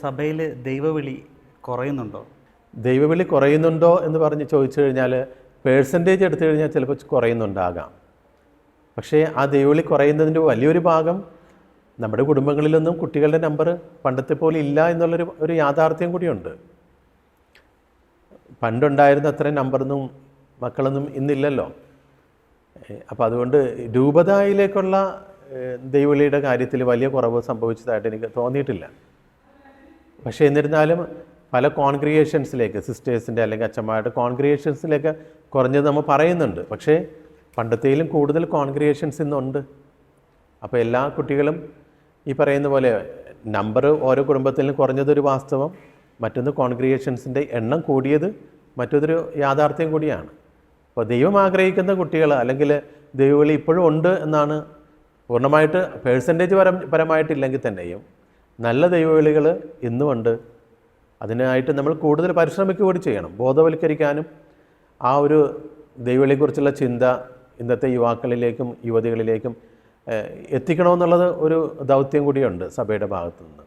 സഭയിൽ ദൈവവിളി കുറയുന്നുണ്ടോ? ദൈവവിളി കുറയുന്നുണ്ടോ എന്ന് പറഞ്ഞ് ചോദിച്ചു കഴിഞ്ഞാൽ പേഴ്സൻറ്റേജ് എടുത്തു കഴിഞ്ഞാൽ ചിലപ്പോൾ കുറയുന്നുണ്ടാകാം. പക്ഷേ ആ ദൈവവിളി കുറയുന്നതിൻ്റെ വലിയൊരു ഭാഗം നമ്മുടെ കുടുംബങ്ങളിലൊന്നും കുട്ടികളുടെ നമ്പർ പണ്ടത്തെ പോലെ ഇല്ല എന്നുള്ളൊരു യാഥാർത്ഥ്യം കൂടിയുണ്ട്. പണ്ടുണ്ടായിരുന്ന അത്രയും നമ്പറൊന്നും മക്കളൊന്നും ഇന്നില്ലല്ലോ. അപ്പോൾ അതുകൊണ്ട് രൂപതയിലേക്കുള്ള ദൈവവിളിയുടെ കാര്യത്തിൽ വലിയ കുറവ് സംഭവിച്ചതായിട്ട് എനിക്ക് തോന്നിയിട്ടില്ല. പക്ഷേ എന്നിരുന്നാലും പല കോൺഗ്രിഗേഷൻസിലേക്ക്, സിസ്റ്റേഴ്സിൻ്റെ അല്ലെങ്കിൽ അച്ഛന്മാരുടെ കോൺഗ്രിഗേഷൻസിലേക്ക് കുറഞ്ഞത് നമ്മൾ പറയുന്നുണ്ട്. പക്ഷേ പണ്ടത്തേലും കൂടുതൽ കോൺഗ്രിഗേഷൻസ് ഇന്നുണ്ട്. അപ്പോൾ എല്ലാ കുട്ടികളും ഈ പറയുന്ന പോലെ നമ്പർ ഓരോ കുടുംബത്തിലും കുറഞ്ഞതൊരു വാസ്തവം, മറ്റൊന്ന് കോൺഗ്രിഗേഷൻസിൻ്റെ എണ്ണം കൂടിയത് മറ്റൊരു യാഥാർത്ഥ്യം കൂടിയാണ്. അപ്പോൾ ദൈവം ആഗ്രഹിക്കുന്ന കുട്ടികൾ അല്ലെങ്കിൽ ദൈവവിളി ഇപ്പോഴും ഉണ്ട് എന്നാണ്. പൂർണ്ണമായിട്ട് പേഴ്സൻറ്റേജ് പരമായിട്ടില്ലെങ്കിൽ തന്നെയും നല്ല ദൈവവിളികൾ ഇന്നുമുണ്ട്. അതിനായിട്ട് നമ്മൾ കൂടുതൽ പരിശ്രമിക്കുക കൂടി ചെയ്യണം. ബോധവൽക്കരിക്കാനും ആ ഒരു ദൈവവിളിയെക്കുറിച്ചുള്ള ചിന്ത ഇന്നത്തെ യുവാക്കളിലേക്കും യുവതികളിലേക്കും എത്തിക്കണമെന്നുള്ളത് ഒരു ദൗത്യം കൂടിയുണ്ട് സഭയുടെ ഭാഗത്തു നിന്ന്.